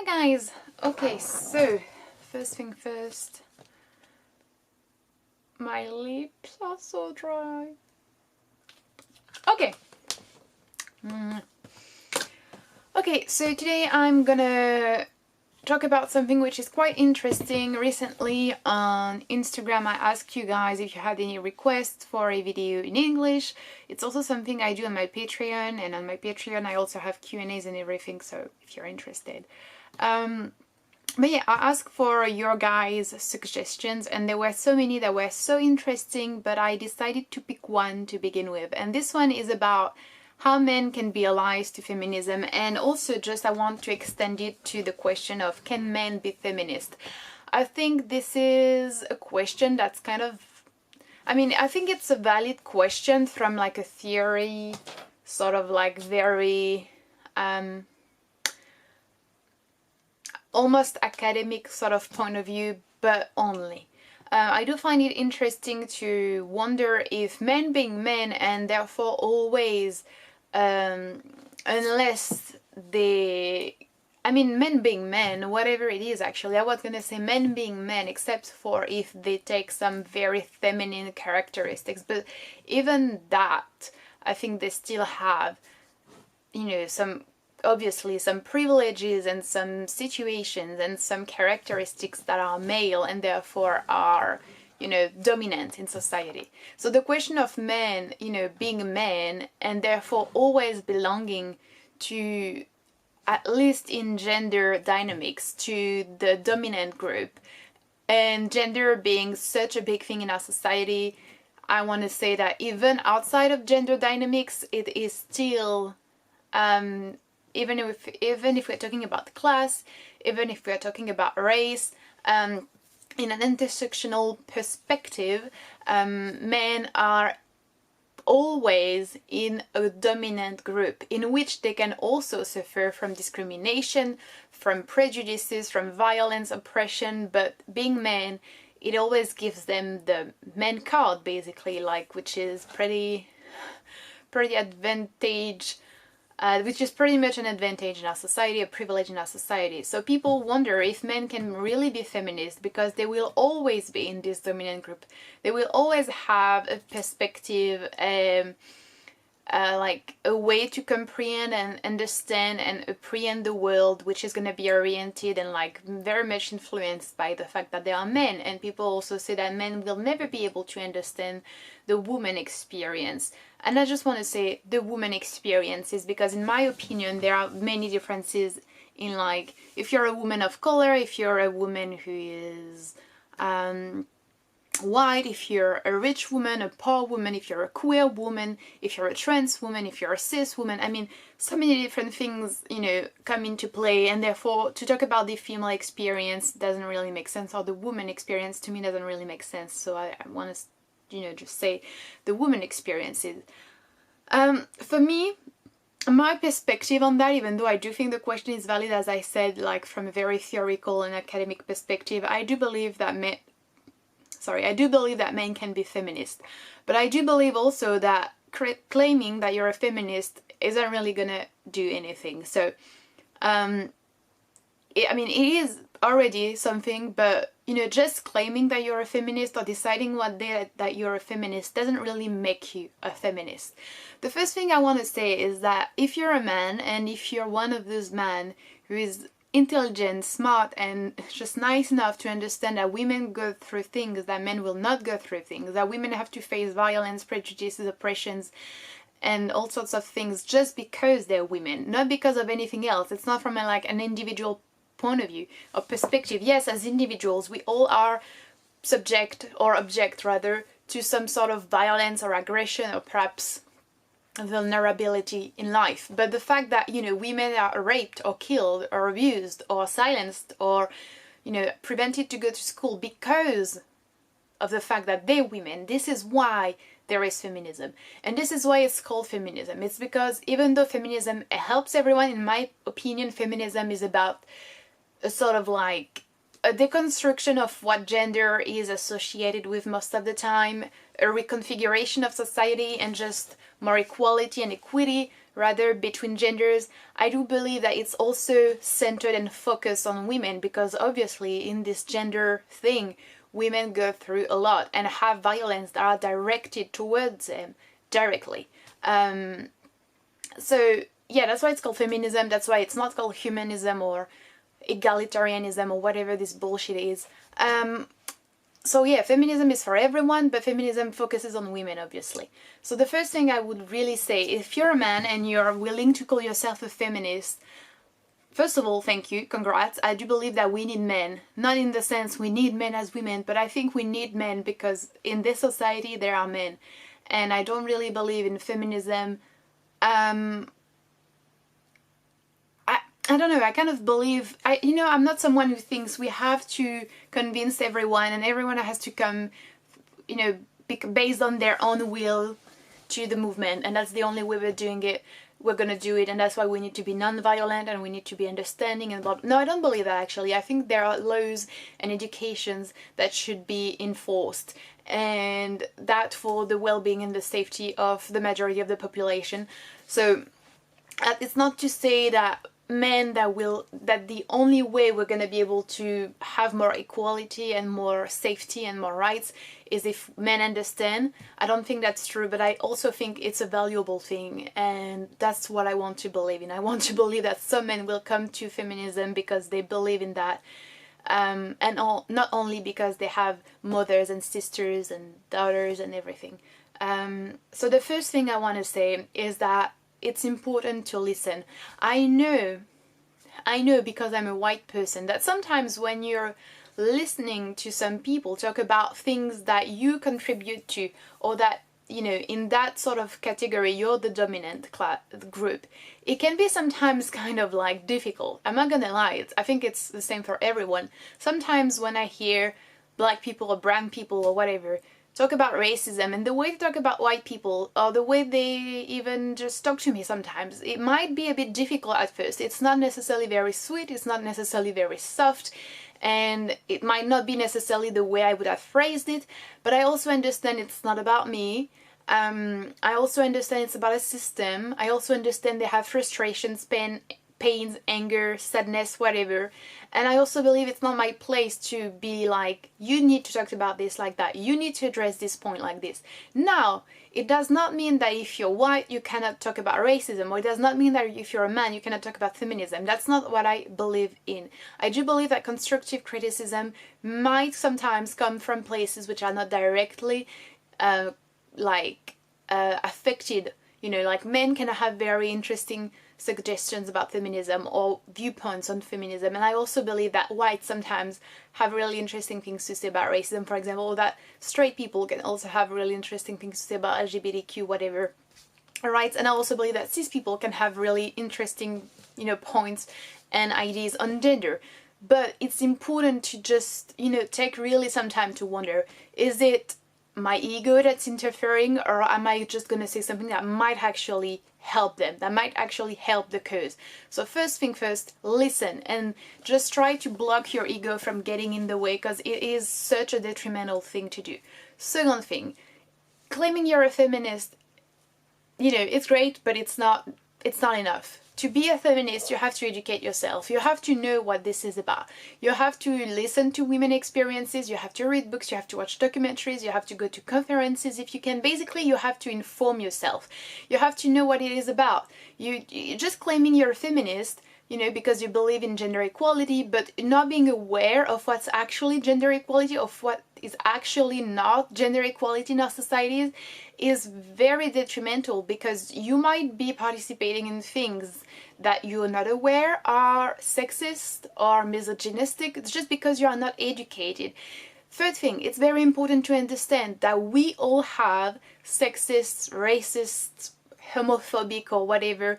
guys! Okay, so first thing first, my lips are so dry. Okay. Okay, so today I'm gonna talk about something which is quite interesting. Recently on Instagram I asked you guys if you had any requests for a video in English. It's also something I do on my Patreon, and on my Patreon I also have Q&As and everything, so if you're interested. But yeah, I asked for your guys' suggestions, and there were so many that were so interesting, but I decided to pick one to begin with. And this one is about how men can be allies to feminism, and also just I want to extend it to the question of, can men be feminist? I think this is a question that's kind of, I think it's a valid question from like a theory, sort of like very almost academic sort of point of view, but only. I do find it interesting to wonder if men being men, and therefore always, unless they, men being men, whatever it is actually, I was gonna say men being men, except for if they take some very feminine characteristics, but even that, I think they still have, obviously some privileges and some situations and some characteristics that are male and therefore are, dominant in society. So the question of men, being men and therefore always belonging to, at least in gender dynamics, to the dominant group, and gender being such a big thing in our society, I want to say that even outside of gender dynamics, it is still, even if we're talking about class, even if we're talking about race, in an intersectional perspective, men are always in a dominant group, in which they can also suffer from discrimination, from prejudices, from violence, oppression, but being men, it always gives them the men card, basically, which is pretty advantage. Which is pretty much an advantage in our society, a privilege in our society. So people wonder if men can really be feminist, because they will always be in this dominant group. They will always have a perspective, like a way to comprehend and understand and apprehend the world, which is going to be oriented and very much influenced by the fact that they are men. And people also say that men will never be able to understand the woman experience. And I just want to say the woman experiences, because in my opinion there are many differences in, if you're a woman of color, if you're a woman who is white, if you're a rich woman, a poor woman, if you're a queer woman, if you're a trans woman, if you're a cis woman. So many different things, come into play, and therefore to talk about the female experience doesn't really make sense, or the woman experience to me doesn't really make sense. So I want to, just say the woman experiences. For me, my perspective on that, even though I do think the question is valid, as I said, from a very theoretical and academic perspective, I do believe that men can be feminist. But I do believe also that claiming that you're a feminist isn't really gonna do anything. So, it is already something, but just claiming that you're a feminist or deciding one day that you're a feminist doesn't really make you a feminist. The first thing I want to say is that if you're a man, and if you're one of those men who is intelligent, smart, and just nice enough to understand that women go through things that men will not go through, things that women have to face violence, prejudices, oppressions, and all sorts of things just because they're women, not because of anything else. It's not from an individual point of view or perspective. Yes, as individuals we all are subject, or object rather, to some sort of violence or aggression, or perhaps vulnerability in life. But the fact that women are raped or killed or abused or silenced or prevented to go to school because of the fact that they're women, this is why there is feminism. And this is why it's called feminism. It's because even though feminism helps everyone, in my opinion, feminism is about a sort of a deconstruction of what gender is associated with most of the time, a reconfiguration of society, and just more equality and equity, rather between genders. I do believe that it's also centered and focused on women, because obviously in this gender thing, women go through a lot and have violence that are directed towards them directly. So yeah, that's why it's called feminism. That's why it's not called humanism or egalitarianism or whatever this bullshit is. So yeah, feminism is for everyone, but feminism focuses on women, obviously. So the first thing I would really say, if you're a man and you're willing to call yourself a feminist, first of all, thank you, congrats. I do believe that we need men. Not in the sense we need men as women, but I think we need men because in this society there are men. And I don't really believe in feminism. I don't know, I kind of believe, I'm not someone who thinks we have to convince everyone and everyone has to come, based on their own will to the movement, and that's the only way we're doing it. We're gonna do it, and that's why we need to be non-violent and we need to be understanding and blah, blah. No, I don't believe that actually. I think there are laws and educations that should be enforced, and that for the well-being and the safety of the majority of the population. So it's not to say that that the only way we're going to be able to have more equality and more safety and more rights is if men understand. I don't think that's true, but I also think it's a valuable thing, and that's what I want to believe in. I want to believe that some men will come to feminism because they believe in that, and not only because they have mothers and sisters and daughters and everything. So the first thing I want to say is that it's important to listen. I know because I'm a white person that sometimes when you're listening to some people talk about things that you contribute to, or that, in that sort of category you're the dominant group, it can be sometimes kind of like difficult. I'm not gonna lie, I think it's the same for everyone. Sometimes when I hear black people or brown people or whatever talk about racism, and the way they talk about white people, or the way they even just talk to me sometimes, it might be a bit difficult at first. It's not necessarily very sweet, it's not necessarily very soft, and it might not be necessarily the way I would have phrased it, but I also understand it's not about me. I also understand it's about a system. I also understand they have frustrations, pains, anger, sadness, whatever. And I also believe it's not my place to be like, you need to talk about this like that, you need to address this point like this. Now, it does not mean that if you're white you cannot talk about racism, or it does not mean that if you're a man you cannot talk about feminism. That's not what I believe in. I do believe that constructive criticism might sometimes come from places which are not directly affected. Like men can have very interesting suggestions about feminism or viewpoints on feminism, and I also believe that whites sometimes have really interesting things to say about racism, for example, or that straight people can also have really interesting things to say about LGBTQ whatever rights, and I also believe that cis people can have really interesting points and ideas on gender. But it's important to just take really some time to wonder, is it my ego that's interfering, or am I just gonna say something that might actually help them, that might actually help the cause? So first thing first, listen, and just try to block your ego from getting in the way, because it is such a detrimental thing to do. Second thing, claiming you're a feminist, it's great, but it's not enough. To be a feminist, you have to educate yourself. You have to know what this is about. You have to listen to women experiences, you have to read books, you have to watch documentaries, you have to go to conferences if you can. Basically, you have to inform yourself. You have to know what it is about. You just claiming you're a feminist, because you believe in gender equality, but not being aware of what's actually gender equality, of what is actually not gender equality in our societies, is very detrimental, because you might be participating in things that you're not aware are sexist or misogynistic just because you are not educated. Third thing, it's very important to understand that we all have sexist, racist, homophobic or whatever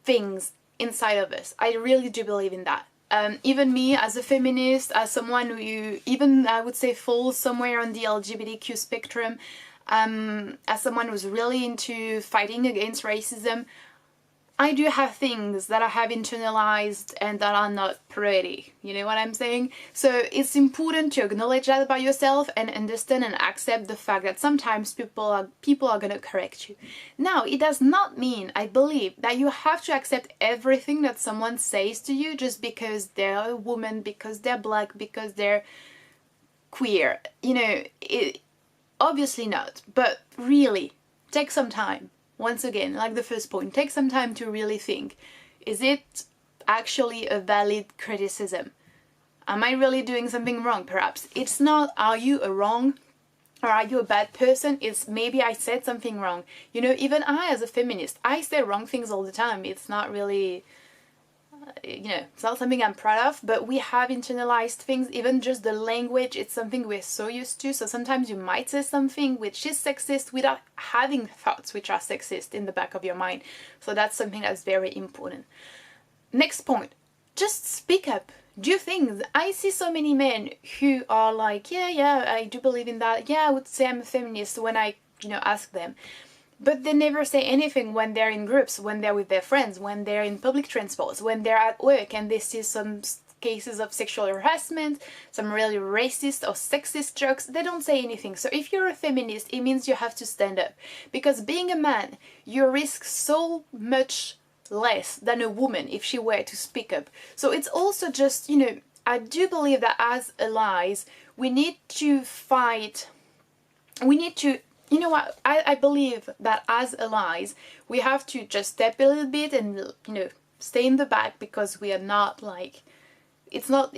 things inside of us. I really do believe in that. Even me as a feminist, as someone who even I would say falls somewhere on the LGBTQ spectrum, as someone who's really into fighting against racism, I do have things that I have internalized and that are not pretty, you know what I'm saying? So it's important to acknowledge that about yourself and understand and accept the fact that sometimes people are gonna correct you. Now, it does not mean, I believe, that you have to accept everything that someone says to you just because they're a woman, because they're black, because they're queer. You know, obviously not, but really, take some time. Once again, like the first point, take some time to really think, is it actually a valid criticism? Am I really doing something wrong? Perhaps it's not, are you a wrong or are you a bad person? It's maybe I said something wrong. You know, even I as a feminist, I say wrong things all the time. It's not really, you know, it's not something I'm proud of, but we have internalized things. Even just the language, it's something we're so used to. So sometimes you might say something which is sexist without having thoughts which are sexist in the back of your mind. So that's something that's very important. Next point, just speak up. Do things. I see so many men who are like, yeah, I do believe in that. Yeah, I would say I'm a feminist when I, you know, ask them. But they never say anything when they're in groups, when they're with their friends, when they're in public transports, when they're at work and they see some cases of sexual harassment, some really racist or sexist jokes. They don't say anything. So if you're a feminist, it means you have to stand up. Because being a man, you risk so much less than a woman if she were to speak up. So it's also just, you know, I do believe that as allies, we need to fight, we need to, you know what, I believe that as allies, we have to just step a little bit and, you know, stay in the back because we are not like, it's not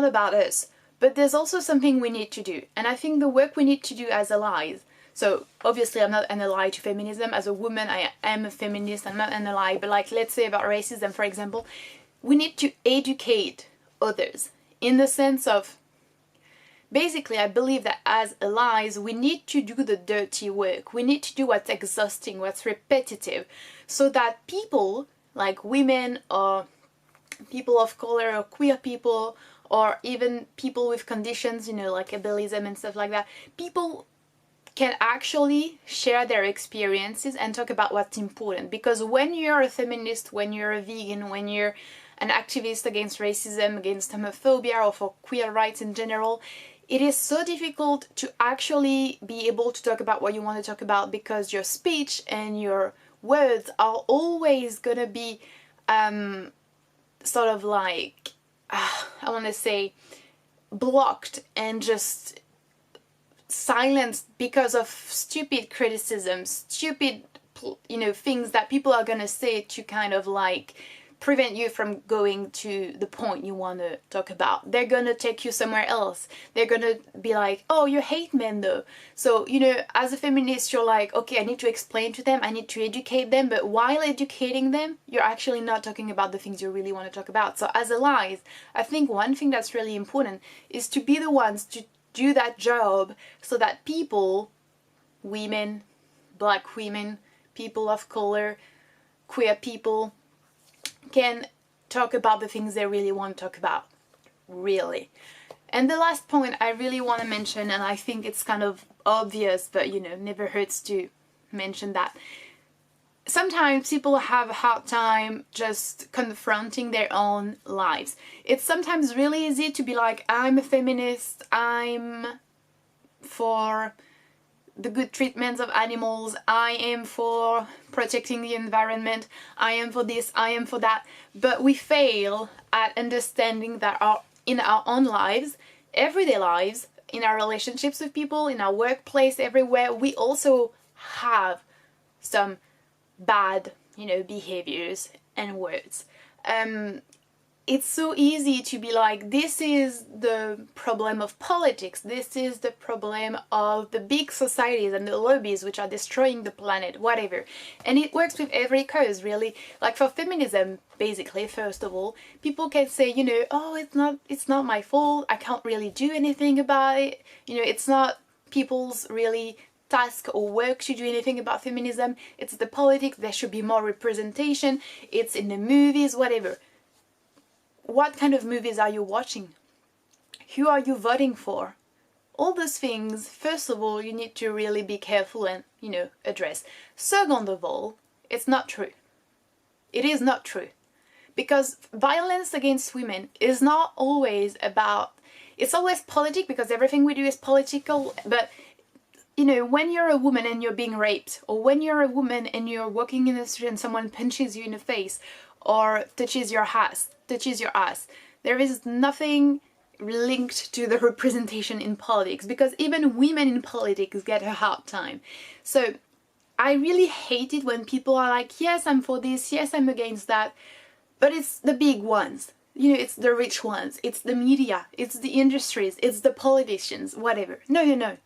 about us. But there's also something we need to do. And I think the work we need to do as allies, so obviously I'm not an ally to feminism. As a woman, I am a feminist, I'm not an ally. But like, let's say about racism, for example, we need to educate others in the sense of, basically, I believe that as allies, we need to do the dirty work. We need to do what's exhausting, what's repetitive, so that people like women or people of color or queer people or even people with conditions, you know, like ableism and stuff like that, people can actually share their experiences and talk about what's important. Because when you're a feminist, when you're a vegan, when you're an activist against racism, against homophobia, or for queer rights in general, it is so difficult to actually be able to talk about what you want to talk about because your speech and your words are always gonna be sort of like, I want to say, blocked and just silenced because of stupid criticisms, stupid, you know, things that people are gonna say to kind of like prevent you from going to the point you want to talk about. They're gonna take you somewhere else. They're gonna be like, oh, you hate men though. So, you know, as a feminist, you're like, okay, I need to explain to them, I need to educate them, but while educating them, you're actually not talking about the things you really want to talk about. So as allies, I think one thing that's really important is to be the ones to do that job so that people, women, black women, people of color, queer people, can talk about the things they really want to talk about, really. And the last point I really want to mention, and I think it's kind of obvious, but you know, never hurts to mention that. Sometimes people have a hard time just confronting their own lives. It's sometimes really easy to be like, I'm a feminist, I'm for the good treatment of animals, I am for protecting the environment, I am for this, I am for that. But we fail at understanding that in our own lives, everyday lives, in our relationships with people, in our workplace, everywhere, we also have some bad, you know, behaviors and words. It's so easy to be like, this is the problem of politics, this is the problem of the big societies and the lobbies which are destroying the planet, whatever. And it works with every cause, really. Like for feminism, basically, first of all, people can say, you know, oh, it's not my fault, I can't really do anything about it, you know, it's not people's really task or work to do anything about feminism, it's the politics, there should be more representation, it's in the movies, whatever. What kind of movies are you watching? Who are you voting for? All those things, first of all, you need to really be careful and, you know, address. Second of all, it's not true. It is not true. Because violence against women is not always about, it's always politic because everything we do is political, but you know, when you're a woman and you're being raped, or when you're a woman and you're walking in the street and someone punches you in the face or touches your ass, there is nothing linked to the representation in politics, because even women in politics get a hard time. So I really hate it when people are like, yes, I'm for this, yes, I'm against that, but it's the big ones. You know, it's the rich ones, it's the media, it's the industries, it's the politicians, whatever. No.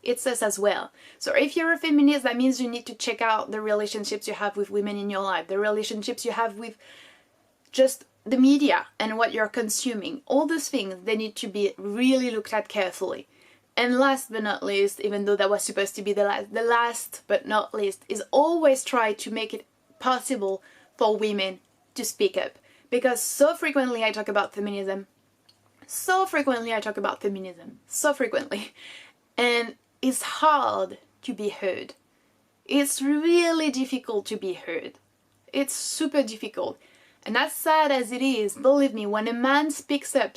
It's us as well. So if you're a feminist, that means you need to check out the relationships you have with women in your life, the relationships you have with just the media and what you're consuming. All those things, they need to be really looked at carefully. And last but not least, even though that was supposed to be the last but not least, is always try to make it possible for women to speak up. Because so frequently I talk about feminism. And it's hard to be heard. It's really difficult to be heard. It's super difficult. And as sad as it is, believe me, when a man speaks up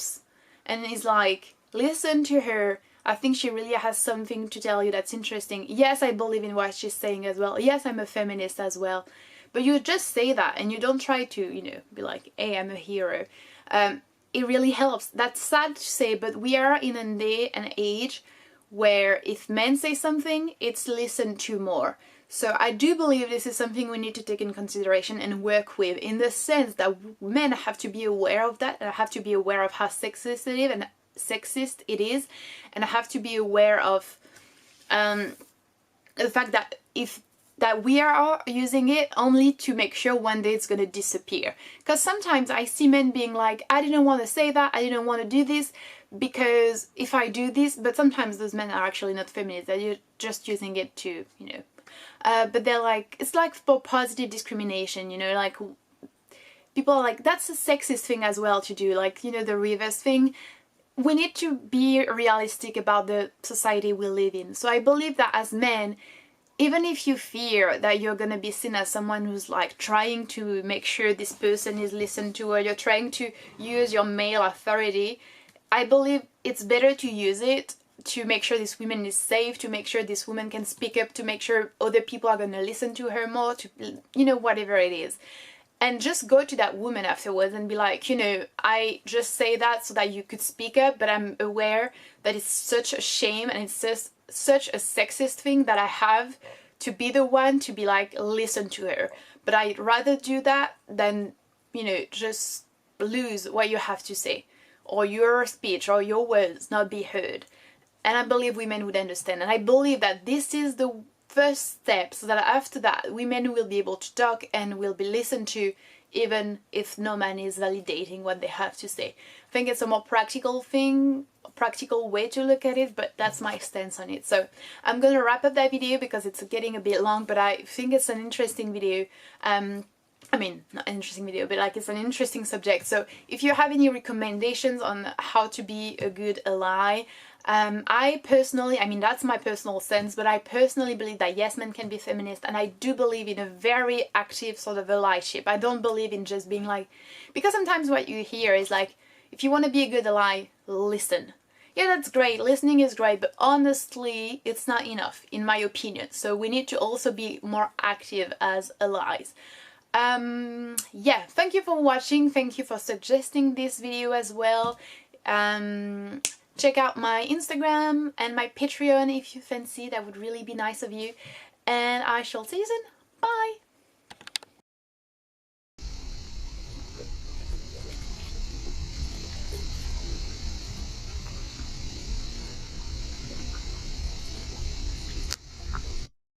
and is like, listen to her, I think she really has something to tell you that's interesting. Yes, I believe in what she's saying as well. Yes, I'm a feminist as well. But you just say that and you don't try to, you know, be like, hey, I'm a hero. It really helps. That's sad to say, but we are in a day and age where if men say something, it's listened to more. So I do believe this is something we need to take in consideration and work with, in the sense that men have to be aware of that, and have to be aware of how sexist it is, and have to be aware of the fact that we are using it only to make sure one day it's going to disappear. Because sometimes I see men being like, I didn't want to say that, I didn't want to do this, because if I do this, but sometimes those men are actually not feminists, they're just using it to, you know, but they're like, it's like for positive discrimination, you know, like people are like, that's a sexist thing as well to do, like, you know, the reverse thing. We need to be realistic about the society we live in. So I believe that as men, even if you fear that you're gonna be seen as someone who's like trying to make sure this person is listened to, or you're trying to use your male authority, I believe it's better to use it to make sure this woman is safe, to make sure this woman can speak up, to make sure other people are gonna listen to her more, to, you know, whatever it is. And just go to that woman afterwards and be like, you know, I just say that so that you could speak up, but I'm aware that it's such a shame and it's just such a sexist thing that I have to be the one to be like, listen to her. But I'd rather do that than, you know, just lose what you have to say, or your speech or your words not be heard. And I believe women would understand. And I believe that this is the first step, so that after that women will be able to talk and will be listened to, even if no man is validating what they have to say. I think it's a more practical thing, a practical way to look at it, but that's my stance on it. So I'm gonna wrap up that video because it's getting a bit long, but I think it's an interesting video. I mean, not an interesting video, but like it's an interesting subject. So if you have any recommendations on how to be a good ally, I personally, I mean, that's my personal sense, but I personally believe that yes, men can be feminist, and I do believe in a very active sort of allyship. I don't believe in just being like, because sometimes what you hear is like, if you want to be a good ally, listen. Yeah, that's great, listening is great, but honestly, it's not enough, in my opinion. So we need to also be more active as allies. Yeah, thank you for watching, thank you for suggesting this video as well. Check out my Instagram and my Patreon if you fancy, that would really be nice of you. And I shall see you soon. Bye!